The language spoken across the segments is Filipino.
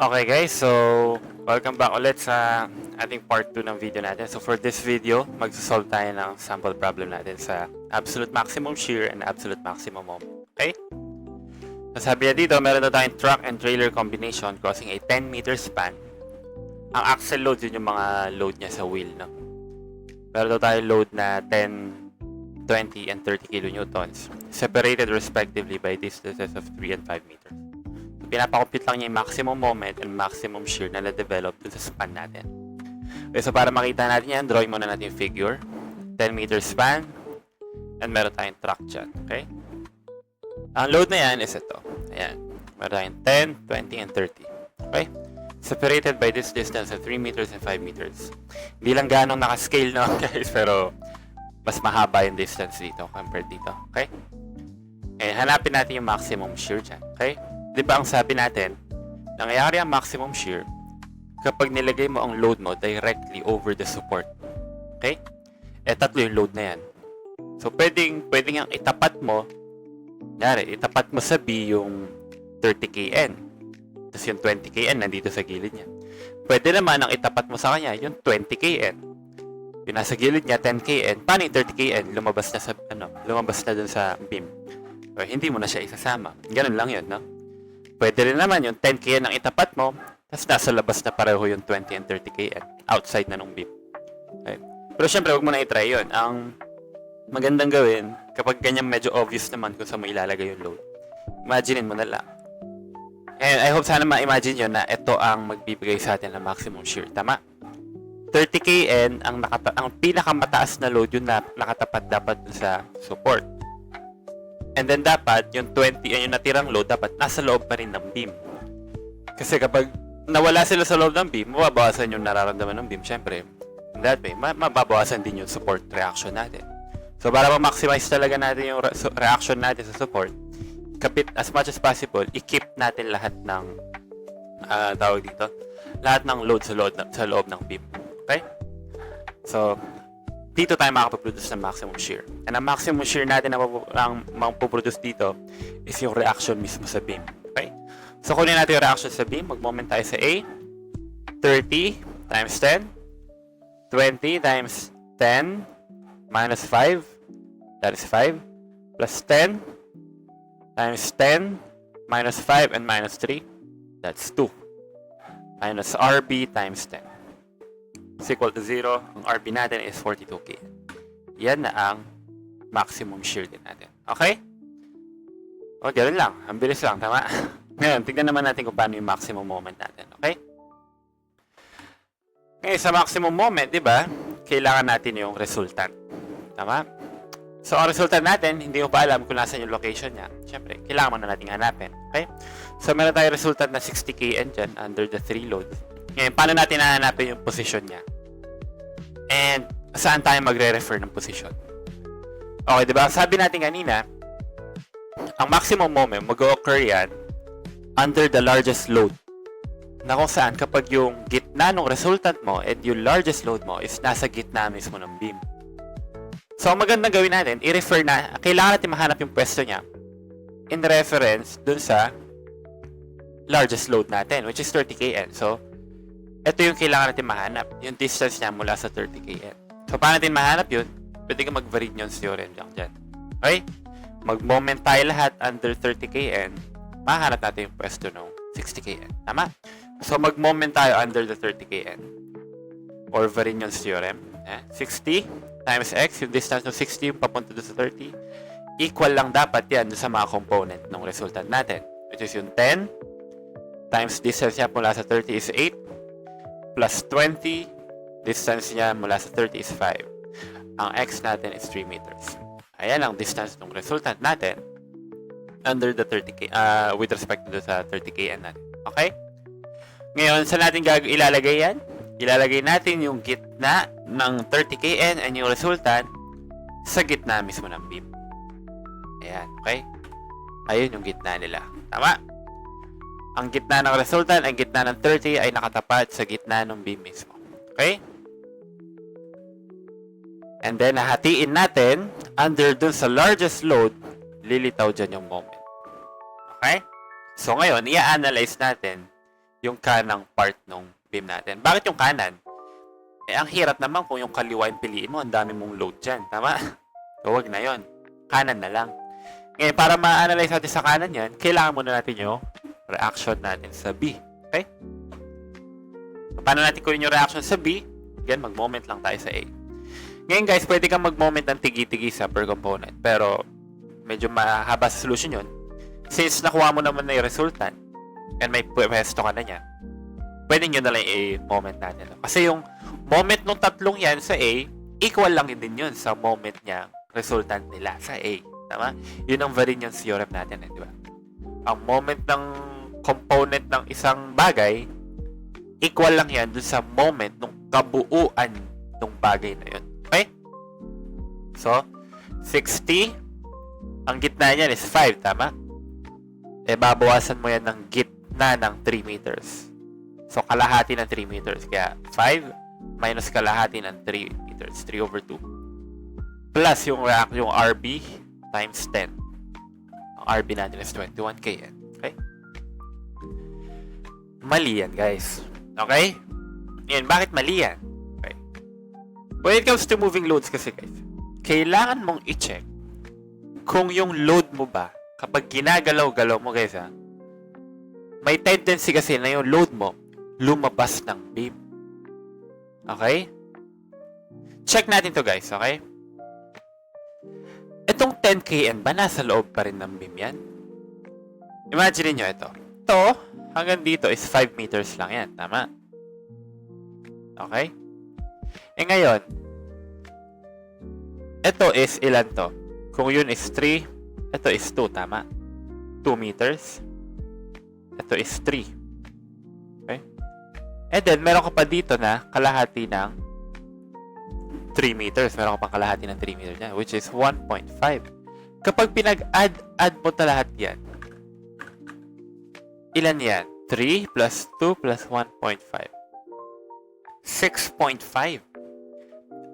Okay guys, so welcome back ulit sa ating part 2 ng video natin. So for this video, magsosolve tayo ng sample problem natin sa absolute maximum shear and absolute maximum moment. Okay? So sabi niya dito, meron na tayong truck and trailer combination causing a 10 meter span. Ang axle load, yun yung mga load niya sa wheel, no? Meron daw tayong load na 10, 20, and 30 kilonewtons separated respectively by distances of 3 and 5 meters. Pinapakompute lang niya yung maximum moment and maximum shear na na-develop dun sa span natin. Okay, so para makita natin yan, drawing muna natin yung figure. 10 meter span, and meron tayong truck dyan. Okay? Ang load na yan is ito. Ayan. Meron tayong 10, 20, and 30. Okay? Separated by this distance of 3 meters and 5 meters. Hindi lang ganong nakascale, no, guys, pero mas mahaba yung distance dito compared dito. Okay? And hanapin natin yung maximum shear dyan. Okay? Di ba ang sabi natin, nangyayari ang maximum shear kapag nilagay mo ang load mo directly over the support. Okay? Tatlo yung load na yan. So, pwedeng ang itapat mo, itapat mo sa B yung 30 kN. Tapos yung 20 kN nandito sa gilid niya. Pwede naman ang itapat mo sa kanya yung 20 kN. Yung nasa gilid niya, 10 kN. Paano yung 30 kN? Lumabas na dun sa beam. So, hindi mo na siya isasama. Ganun lang yun, no? Pwede rin naman yung 10 kN ang itapat mo, tapos nasa labas na pareho yung 20 and 30 kN. Outside na nung beam. Okay. Pero syempre, huwag mo na i-try yun. Ang magandang gawin, kapag ganyan medyo obvious naman kung saan mo ilalagay yung load, imaginein mo na lang. And I hope sana ma-imagine nyo na ito ang magbibigay sa atin ng maximum shear. Tama? 30 kN ang pinakamataas na load yun na nakatapat dapat sa support. And then dapat, yung 20, yung natirang load, dapat nasa loob pa rin ng beam. Kasi kapag nawala sila sa loob ng beam, mababawasan yung nararamdaman ng beam. Siyempre, in that way, mababawasan din yung support reaction natin. So, para ma-maximize talaga natin yung reaction natin sa support, as much as possible, i-keep natin lahat ng, lahat ng load sa loob ng beam. Okay? So, dito tayo makapag-produce ng maximum shear. And ang maximum shear natin na mapuproduce dito is yung reaction mismo sa beam. Okay? So, kunin natin yung reaction sa beam. Mag-moment tayo sa A. 30 times 10. 20 times 10 minus 5. That is 5. Plus 10 times 10 minus 5 and minus 3. That's 2. Minus RB times 10. Is equal to 0. Ang RB natin is 42 kN. Yan na ang maximum shear din natin. Okay? O, ganoon lang. Ang bilis lang. Tama? Ngayon, tignan naman natin kung paano yung maximum moment natin. Okay? Ngayon, sa maximum moment, di ba, kailangan natin yung resultant. Tama? So, ang resultant natin, hindi mo pa alam kung nasan yung location niya. Siyempre, kailangan mo na natin hanapin. Okay? So, meron tayo resultant na 60 kN dyan under the 3 loads. Ngayon, paano natin hahanapin yung position niya? And, saan tayo magre-refer ng position? Okay, di ba? Sabi natin kanina, ang maximum moment, mag-occur yan under the largest load. Na kung saan, kapag yung gitna ng resultant mo and yung largest load mo is nasa gitna mismo ng beam. So, ang magandang gawin natin, i-refer na, kailangan natin mahanap yung pwesto niya in reference dun sa largest load natin, which is 30 kN. So, ito yung kailangan natin mahanap, yung distance niya mula sa 30 kN. So, paano natin mahanap yun? Pwede ka mag-Varignon's theorem dyan. Okay? Mag-moment tayo lahat under 30 kN, mahanap natin yung pwesto ng 60 kN. Tama? So, mag-moment tayo under the 30 kN. Or Varignon's theorem. 60 times x, yung distance ng 60 yung papunta doon sa 30, equal lang dapat yan sa mga component ng resultant natin. Which is yung 10 times distance niya mula sa 30 is 8. Plus 20, distance niya mula sa 30 is 5. Ang x natin is 3 meters. Ayan ang distance ng resultant natin under the 30 with respect to sa 30 kN natin. Okay? Ngayon, saan natin ilalagay yan? Ilalagay natin yung gitna ng 30 kN and yung resultant sa gitna mismo ng beam. Ayan, okay? Ayun yung gitna nila. Tama? Ang gitna ng resultant, ang gitna ng 30 ay nakatapat sa gitna ng beam mismo. Okay? And then, hahatiin natin under dun sa largest load, lilitaw dyan yung moment. Okay? So, ngayon, i-analyze natin yung kanang part ng beam natin. Bakit yung kanan? Eh, ang hirap naman kung yung kaliwa yung piliin mo, ang dami mong load dyan. Tama? So, wag na yon. Kanan na lang. Ngayon, para ma-analyze natin sa kanan yan, kailangan muna natin yung reaction natin sa B. Okay? So, paano natin kunin yung reaction sa B? Again, mag-moment lang tayo sa A. Ngayon guys, pwede kang mag-moment ng tigi-tigi sa per component. Pero, medyo mahaba sa solution yun. Since nakuha mo naman na yung resultant, and may pwesto ka na niya, pwede nyo na lang i-moment natin. Kasi yung moment ng tatlong yan sa A, equal lang din yun sa moment niya, resultant nila sa A. Tama? Yun ang Varinion theorem natin, di ba? Ang moment ng component ng isang bagay, equal lang yan dun sa moment ng kabuuan ng bagay na yun. Okay? So, 60, ang gitna niyan is 5, tama? Eh, babawasan mo yan ng gitna ng 3 meters. So, kalahati ng 3 meters. Kaya, 5 minus kalahati ng 3 meters. 3 over 2. Plus, yung RB times 10. Ang RB natin is 21 kN. Okay? Mali yan, guys. Okay? Yan, bakit mali yan? Okay. When it comes to moving loads kasi, guys, kailangan mong i-check kung yung load mo ba, kapag ginagalaw-galaw mo, guys, may tendency kasi na yung load mo lumabas ng beam. Okay? Check natin to, guys. Okay? Itong 10 kN ba nasa loob pa rin ng beam yan? Imagine nyo ito. Ito, hanggang dito is 5 meters lang yan. Tama? Okay? Eh ngayon, ito is ilan to? Kung yun is 3, ito is 2. Tama? 2 meters. Ito is 3. Okay? And then, meron ka pa dito na kalahati ng 3 meters. Meron ka pang kalahati ng 3 meters yan, which is 1.5. Kapag pinag-add mo na lahat yan, ilan yan? 3 plus 2 plus 1.5. 6.5.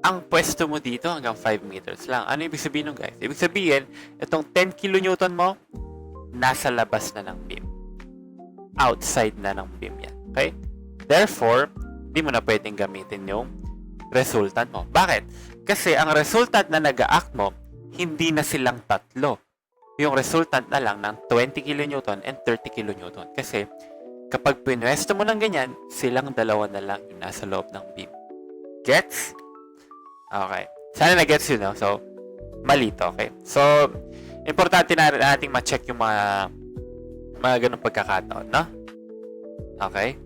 Ang pwesto mo dito hanggang 5 meters lang. Ano ibig sabihin nun, guys? Ibig sabihin, itong 10 kilonewton mo, nasa labas na ng beam. Outside na ng beam yan. Okay? Therefore, hindi mo na pwedeng gamitin yung resultant mo. Bakit? Kasi ang resultant na nag-a-act mo, hindi na silang tatlo. Yung resultant na lang ng 20 kilonewton and 30 kilonewton. Kasi, kapag pinwesto mo ng ganyan, silang dalawa na lang yung nasa loob ng beam. Gets? Okay. Sana na-gets yun, no? So, mali to, okay? So, importante na nating ma-check yung mga ganung pagkakataon, no? Okay?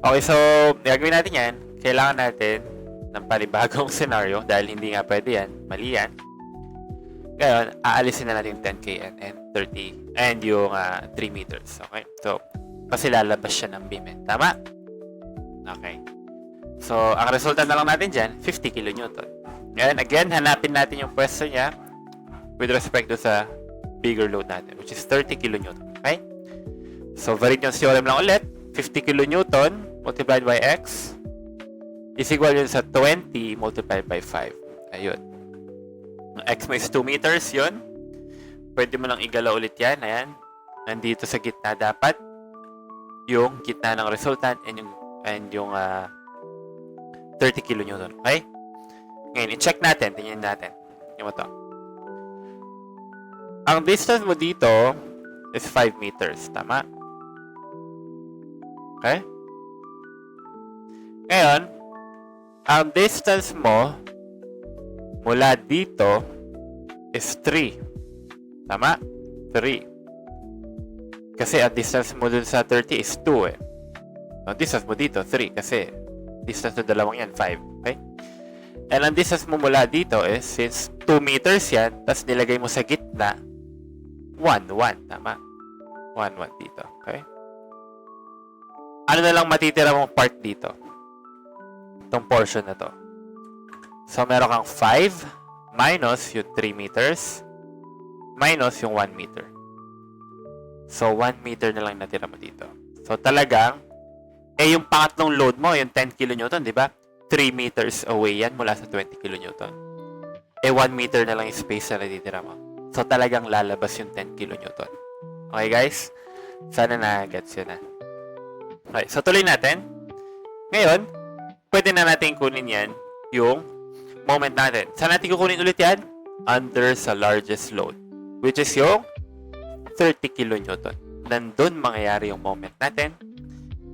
Okay, so, gagawin natin yan. Kailangan natin ng panibagong scenario dahil hindi nga pwede yan. Mali yan. Ngayon, aalisin na natin yung 10 kN and 30 and yung 3 meters. Okay? So, kasi lalabas siya ng beam. Tama? Okay. So, ang resulta na lang natin dyan, 50 kilonewton. Ngayon, again, hanapin natin yung pwesto niya with respect to sa bigger load natin, which is 30 kilonewton. Okay? So, Varinion theorem lang ulit. 50 kilonewton multiplied by x is equal yun sa 20 multiplied by 5. Ayun. Ang x mo is 2 meters, yun. Pwede mo lang igalaw ulit yan. Ayan. Nandito sa gitna dapat yung gitna ng resultant and yung 30 kilonewton. Okay? Ngayon, i-check natin. Tingnan natin. Tingnan mo to. Ang distance mo dito is 5 meters. Tama? Okay? Ngayon, ang distance mo mula dito is 3. Tama? 3. Kasi ang distance mo dun sa 30 is 2 eh. Ang distance mo dito, 3. Kasi distance ng dalawang yan, 5. Okay? And ang distance mo mula dito is, since 2 meters yan, tapos nilagay mo sa gitna, 1, 1. Tama? 1, 1 dito. Okay? Ano na lang matitira mong part dito? Itong portion na to. So, meron kang 5 minus yung 3 meters minus yung 1 meter. So, 1 meter na lang natira mo dito. So, talagang, yung pangatlong load mo, yung 10 kilonewton, di ba? 3 meters away yan mula sa 20 kilonewton. 1 meter na lang yung space na natitira mo. So, talagang lalabas yung 10 kilonewton. Okay, guys? Sana na-gets yun na. Okay, so tuloy natin. Ngayon, pwede na natin kunin yan, yung moment natin. Saan natin kukunin ulit yan? Under sa largest load, which is yung 30 kilonewton. Nandun mangyayari yung moment natin.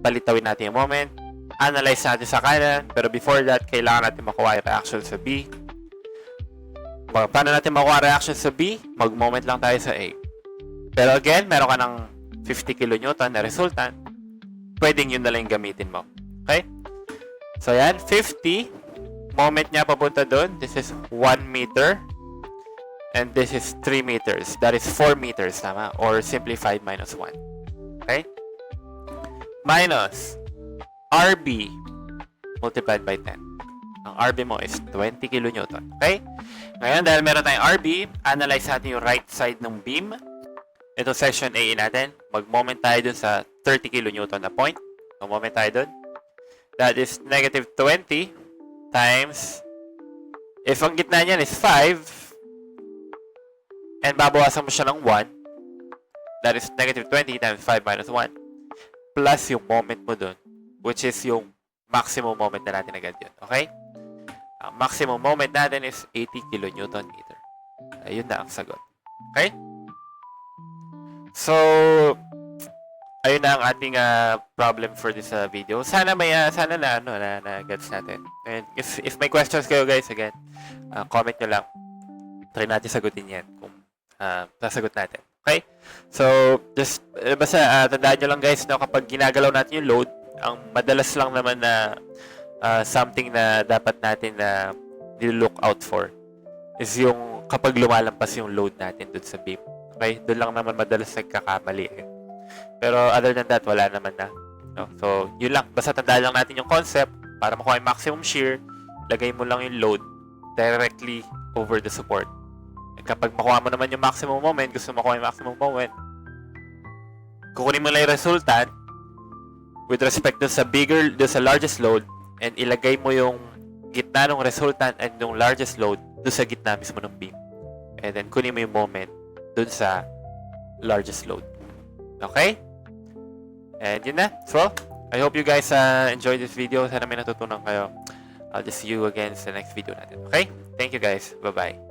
Balitawin natin yung moment. Analyze natin sa kanan. Pero before that, kailangan natin makuha yung reaction sa B. Paano natin makuha reaction sa B? Mag-moment lang tayo sa A. Pero again, meron ka ng 50 kilonewton na resultant. Pwedeng yun na lang gamitin mo. Okay? So yan, 50. Moment niya papunta doon. This is 1 meter. And this is 3 meters. That is 4 meters, tama? Or simply 5 minus 1. Okay? Minus RB multiplied by 10. Ang RB mo is 20 kilonewton. Okay? Ngayon, dahil meron tayong RB, analyze natin yung right side ng beam. Ito section A natin. Mag-moment tayo dun sa 30 kilonewton na point. Mag-moment tayo dun. That is negative 20 times, if ang gitna niyan is 5, and babawasan mo siya ng 1, that is negative 20 times 5 minus 1, plus yung moment mo dun, which is yung maximum moment na natin agad yun. Okay? Ang maximum moment natin is 80 kilonewton meter. Ayun na ang sagot. Okay? So, ayun na ang ating problem for this video. Sana may sana na gets natin. And if may questions kayo guys, again, comment nyo lang. Try natin sagutin 'yan kung sasagot natin. Okay? So, just basta tandaan nyo lang guys na kapag ginagalaw natin yung load, ang madalas lang naman na something na dapat natin na look out for is yung kapag lumalampas yung load natin dun sa beam. Okay? Doon lang naman madalas nagkakamali eh. Pero other than that, wala naman na. No? So, yun lang. Basta tandaan lang natin yung concept para makuha yung maximum shear. Lagay mo lang yung load directly over the support. And kapag makuha mo naman yung maximum moment, gusto mo makuha yung maximum moment, kukunin mo lang yung resultant with respect dun sa largest load and ilagay mo yung gitna ng resultant and yung largest load dun sa gitna mismo ng beam. And then, kunin mo yung moment dun sa largest load. Okay? And yun na. So, I hope you guys enjoyed this video. Sana may natutunan kayo. I'll just see you again sa next video natin. Okay? Thank you guys. Bye-bye.